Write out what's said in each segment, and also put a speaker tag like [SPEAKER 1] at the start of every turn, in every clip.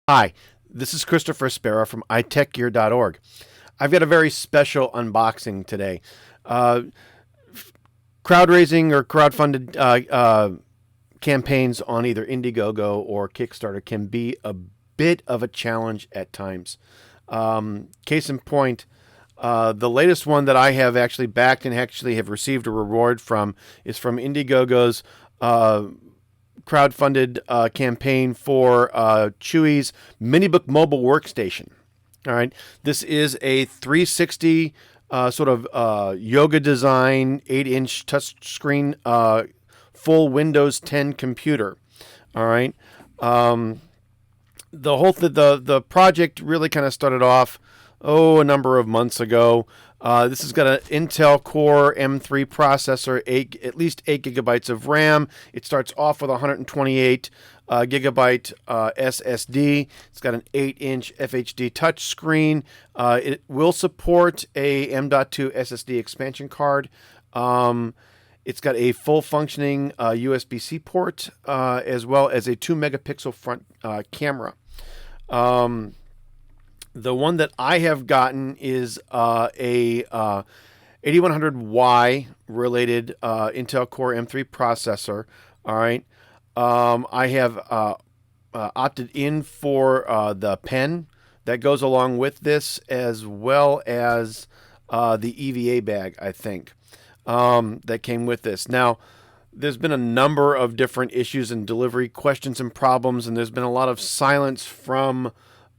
[SPEAKER 1] Hi, this is Christopher Sparrow from iTechGear.org. I've got a very special unboxing today. Uh, Crowd raising or crowdfunded campaigns on either Indiegogo or Kickstarter can be a bit of a challenge at times. Case in point, the latest one that I have actually backed and actually have received a reward from is from Indiegogo's crowdfunded campaign for Chuwi's MiniBook mobile workstation. All right, this is a 360 sort of yoga design, 8-inch touchscreen, full Windows 10 computer. All right, the whole the project really kind of started off a number of months ago. This has got an Intel Core M3 processor, at least 8 gigabytes of RAM. It starts off with 128 gigabyte SSD. It's got an 8-inch FHD touchscreen. It will support a M.2 SSD expansion card. It's got a full functioning USB-C port, as well as a 2 megapixel front camera. The one that I have gotten is a 8100Y related Intel Core M3 processor. All right. I have opted in for the pen that goes along with this, as well as the EVA bag, I think, that came with this. Now, there's been a number of different issues and delivery questions and problems, and there's been a lot of silence from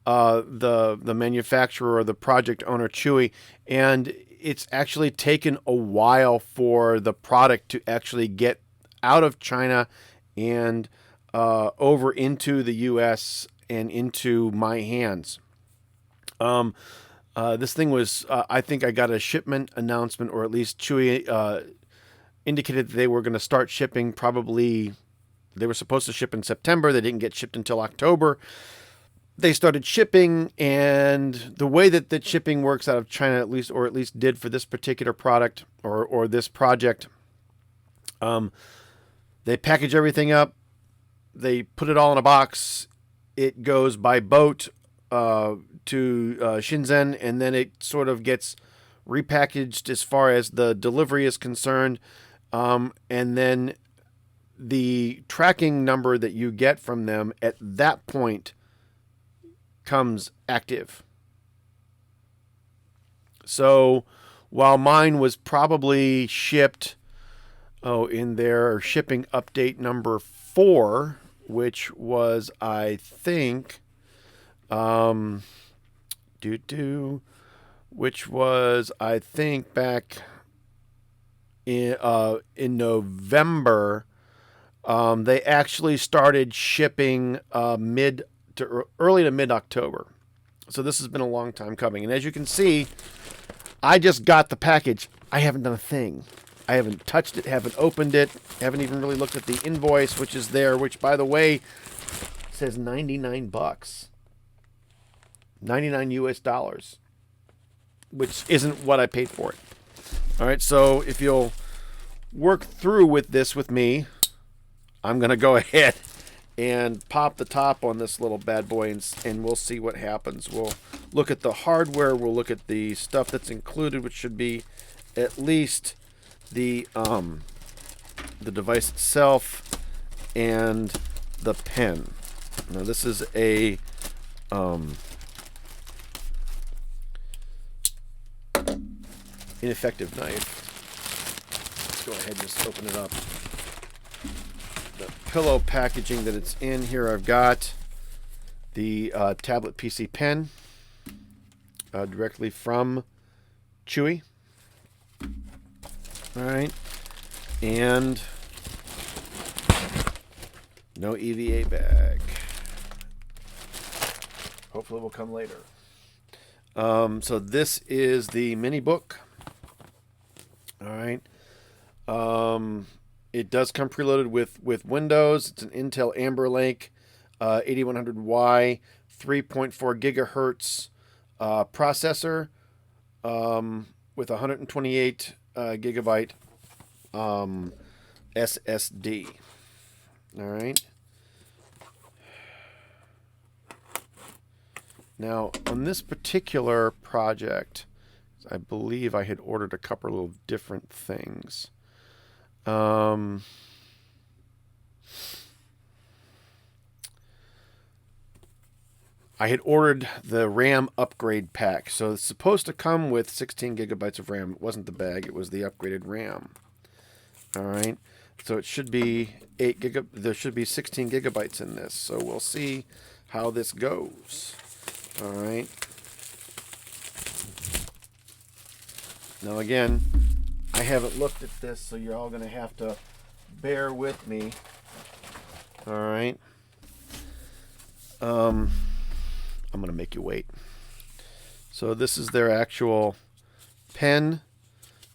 [SPEAKER 1] the manufacturer or the project owner, Chuwi, and it's actually taken a while for the product to actually get out of China and over into the U.S. and into my hands. This thing was, I think I got a shipment announcement, or at least Chuwi indicated that they were going to start shipping probably, they were supposed to ship in September. They didn't get shipped until October. They started shipping, and the way that the shipping works out of China, at least did for this particular product or this project, they package everything up, they put it all in a box, it goes by boat to Shenzhen, and then it sort of gets repackaged as far as the delivery is concerned, and then the tracking number that you get from them at that point comes active. So while mine was probably shipped in their shipping update number 4, which was, I think, back in November, they actually started shipping early to mid October. So this has been a long time coming. And as you can see, I just got the package. I haven't done a thing. I haven't touched it, haven't opened it, haven't even really looked at the invoice, which is there, which, by the way, says $99. 99 US dollars, which isn't what I paid for it. All right, so if you'll work through with this with me, I'm going to go ahead and pop the top on this little bad boy, and we'll see what happens. We'll look at the hardware, we'll look at the stuff that's included, which should be at least the device itself and the pen. Now this is a ineffective knife. Let's go ahead and just open it up. The pillow packaging that it's in here, I've got the tablet PC pen directly from Chuwi. All right, and no EVA bag. Hopefully, it will come later. So this is the mini book. All right. It does come preloaded with Windows. It's an Intel Amber Lake 8100Y 3.4 gigahertz processor with 128 gigabyte SSD. All right. Now, on this particular project, I believe I had ordered a couple of different things. I had ordered the RAM upgrade pack. So it's supposed to come with 16 gigabytes of RAM. It wasn't the bag, it was the upgraded RAM. All right. So it should be there should be 16 gigabytes in this. So we'll see how this goes. All right. Now again, I haven't looked at this, so you're all going to have to bear with me. All right. I'm going to make you wait. So this is their actual pen.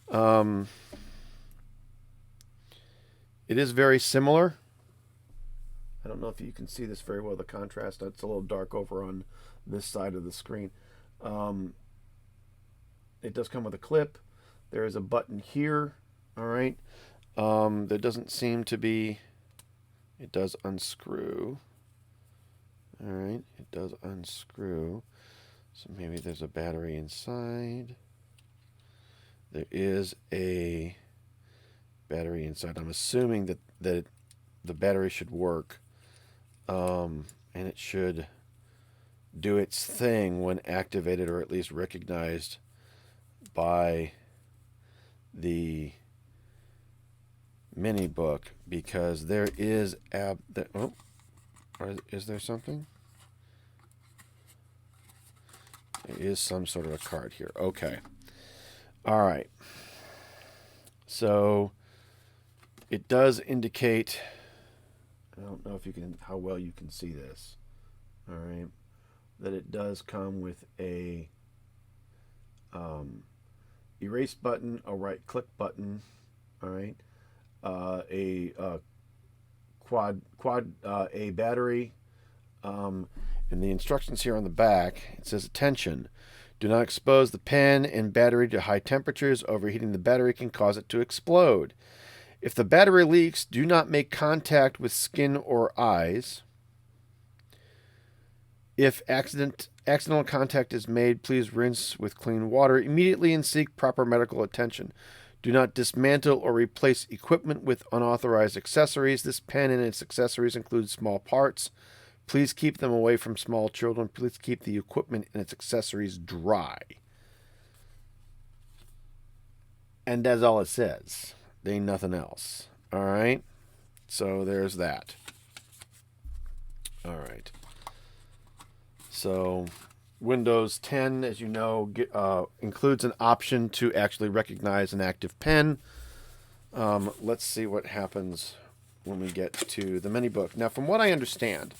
[SPEAKER 1] It is very similar. I don't know if you can see this very well, the contrast. It's a little dark over on this side of the screen. It does come with a clip. There is a button here. All right. There doesn't seem to be... It does unscrew. All right. It does unscrew. So maybe there's a battery inside. There is a battery inside. I'm assuming that the battery should work. And it should do its thing when activated, or at least recognized by the mini book, because there is is there something? There is some sort of a card here. Okay. All right. So it does indicate, I don't know if you can, how well you can see this. All right. That it does come with a erase button, a right click button. All right. A battery. And the instructions here on the back, it says, attention, do not expose the pen and battery to high temperatures. Overheating the battery can cause it to explode. If the battery leaks, do not make contact with skin or eyes. If accidental contact is made, please rinse with clean water immediately and seek proper medical attention. Do not dismantle or replace equipment with unauthorized accessories. This pen and its accessories include small parts. Please keep them away from small children. Please keep the equipment and its accessories dry. And that's all it says. There ain't nothing else. All right? So there's that. All right. So Windows 10, as you know, includes an option to actually recognize an active pen. Let's see what happens when we get to the mini book. Now, from what I understand,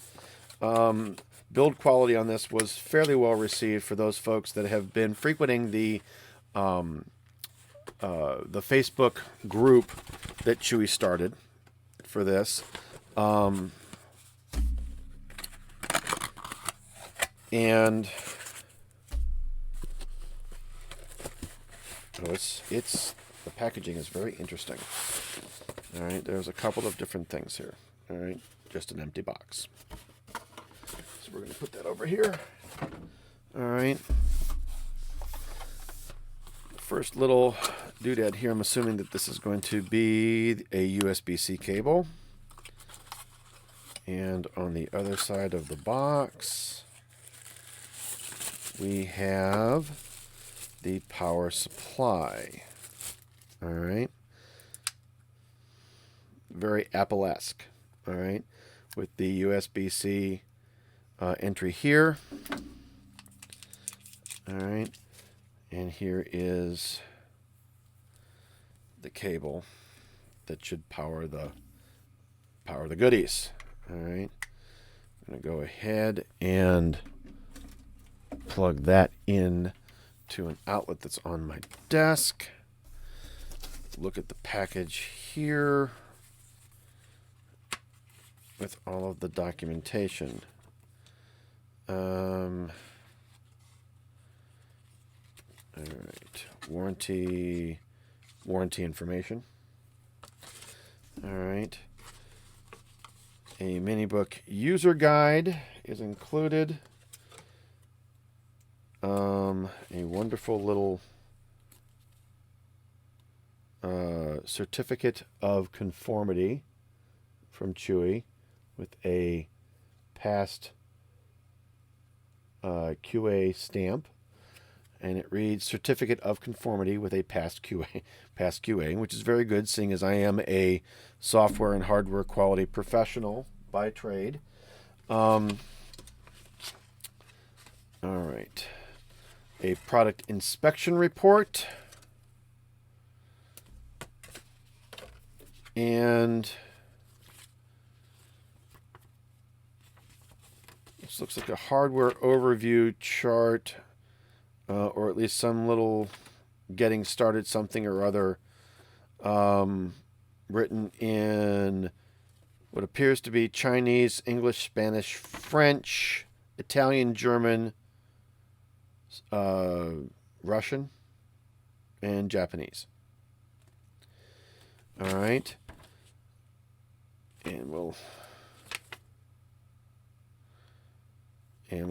[SPEAKER 1] build quality on this was fairly well received for those folks that have been frequenting the Facebook group that Chuwi started for this. And it's the packaging is very interesting. All right, there's a couple of different things here. All right, just an empty box. So we're going to put that over here. All right. First little doodad here, I'm assuming that this is going to be a USB-C cable. And on the other side of the box, we have the power supply. All right. Very Apple-esque. All right. With the USB-C entry here. All right. And here is the cable that should power the goodies. All right. I'm going to go ahead and plug that in to an outlet that's on my desk. Look at the package here with all of the documentation. All right, warranty information. All right, a mini book user guide is included. a wonderful little certificate of conformity from Chuwi with a past QA stamp, and it reads certificate of conformity with a past QA, which is very good, seeing as I am a software and hardware quality professional by trade. All right, a product inspection report, and this looks like a hardware overview chart, or at least some little getting started something or other, written in what appears to be Chinese, English, Spanish, French, Italian, German, Russian, and Japanese. All right. And we'll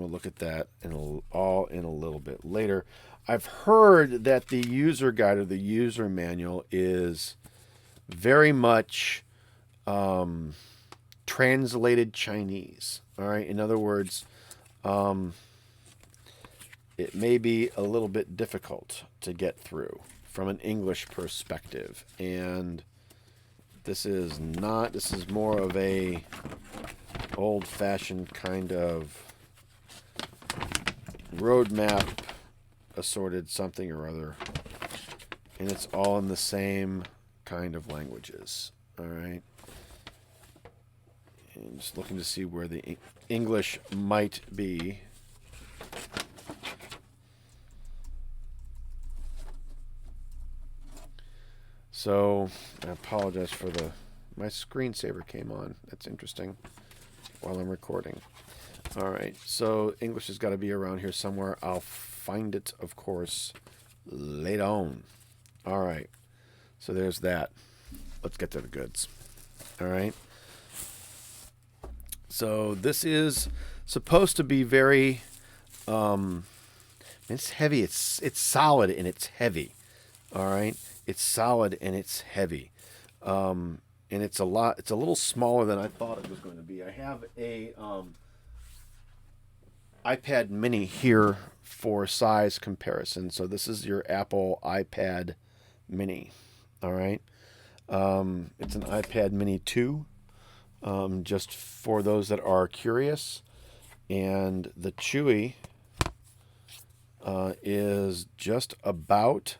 [SPEAKER 1] look at that all in a little bit later. I've heard that the user guide or the user manual is very much translated Chinese. All right. In other words, it may be a little bit difficult to get through from an English perspective, and this is not. This is more of a old-fashioned kind of roadmap, assorted something or other, and it's all in the same kind of languages. All right. And just looking to see where the English might be. So I apologize for my screensaver came on. That's interesting while I'm recording. All right, so English has got to be around here somewhere. I'll find it, of course, later on. All right, so there's that. Let's get to the goods. All right. So this is supposed to be very, it's heavy. It's solid and it's heavy. All right. It's solid and it's heavy. And it's a little smaller than I thought it was going to be. I have a iPad mini here for size comparison. So this is your Apple iPad mini. All right. It's an iPad mini 2, just for those that are curious. And the Chuwi is just about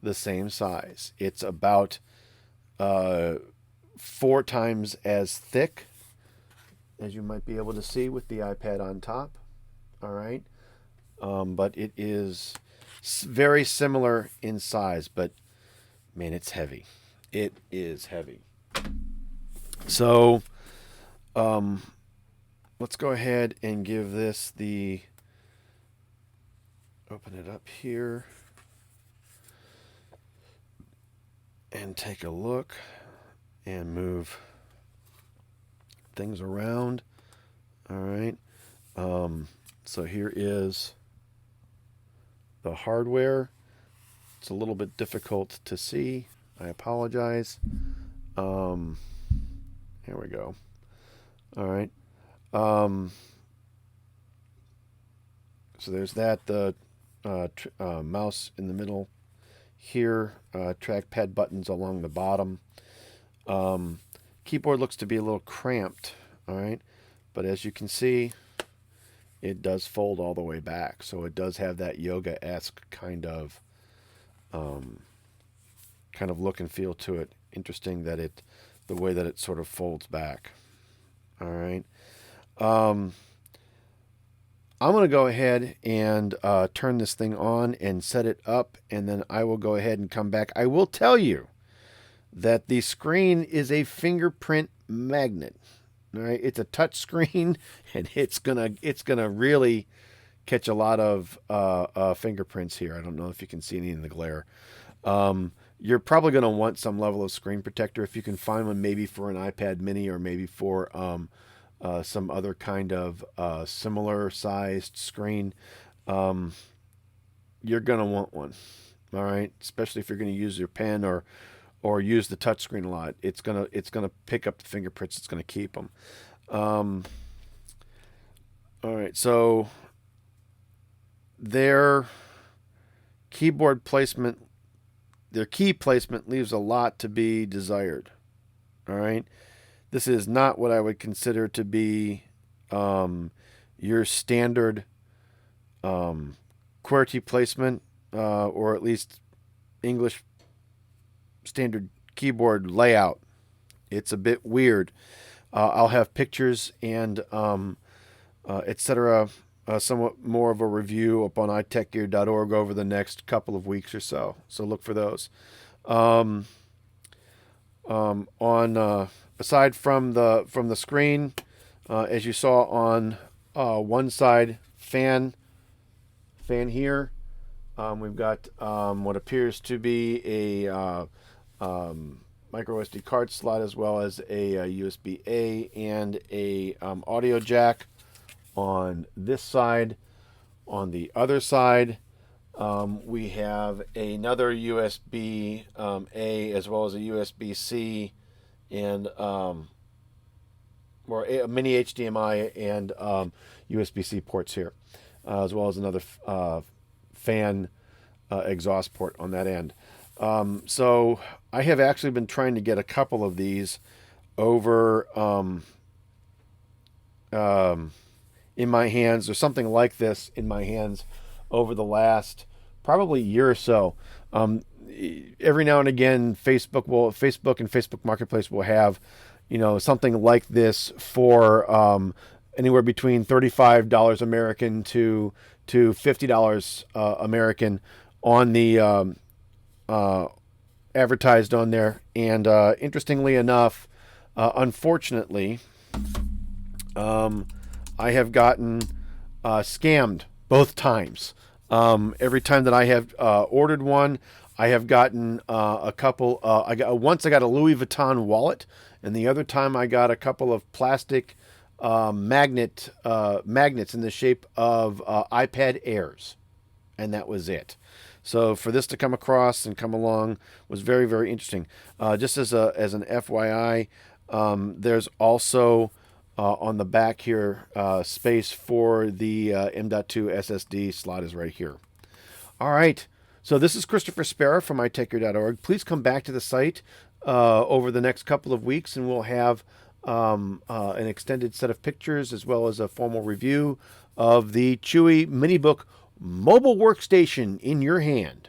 [SPEAKER 1] the same size. It's about 4 times as thick, as you might be able to see with the iPad on top. All right. But it is very similar in size, but man, it's heavy. It is heavy. So let's go ahead and give this open it up here and take a look and move things around. All right. So here is the hardware. It's a little bit difficult to see. I apologize. Here we go. All right. So there's that. The mouse in the middle here. Trackpad buttons along the bottom. Keyboard looks to be a little cramped. All right. But as you can see, it does fold all the way back. So it does have that yoga-esque kind of look and feel to it. Interesting that the way that it sort of folds back. All right. I'm going to go ahead and turn this thing on and set it up, and then I will go ahead and come back. I will tell you that the screen is a fingerprint magnet. All right, it's a touch screen, and it's gonna really catch a lot of fingerprints here. I don't know if you can see any in the glare. You're probably going to want some level of screen protector if you can find one, maybe for an iPad mini or maybe for some other kind of similar sized screen. you're gonna want one. All right, especially if you're going to use your pen or use the touchscreen a lot. It's gonna pick up the fingerprints. It's gonna keep them. Um, all right, so their keyboard placement, their key placement leaves a lot to be desired. All right, this is not what I would consider to be your standard QWERTY placement, or at least English standard keyboard layout. It's a bit weird. I'll have pictures and etc. Somewhat more of a review up on itechgear.org over the next couple of weeks or so. So look for those. On aside from the screen, as you saw on one side fan here, we've got what appears to be a micro SD card slot, as well as a USB A and a audio jack on this side. On the other side, we have another USB A, as well as a USB C, and or a mini HDMI and USB C ports here, as well as another fan exhaust port on that end. So I have actually been trying to get a couple of these over in my hands, or something like this in my hands, over the last probably year or so. Every now and again, Facebook and Facebook Marketplace will have, something like this for anywhere between $35 American to $50 American on the advertised on there. And interestingly enough, unfortunately, I have gotten scammed both times. Every time that I have ordered one, I have gotten a couple. Once I got a Louis Vuitton wallet, and the other time I got a couple of plastic magnets in the shape of iPad Airs, and that was it. So for this to come across and come along was very, very interesting. Just as an FYI, there's also on the back here space for the M.2 SSD slot is right here. All right. So this is Christopher Sparrow from itechgear.org. Please come back to the site over the next couple of weeks, and we'll have an extended set of pictures, as well as a formal review of the Chuwi MiniBook mobile workstation in your hand.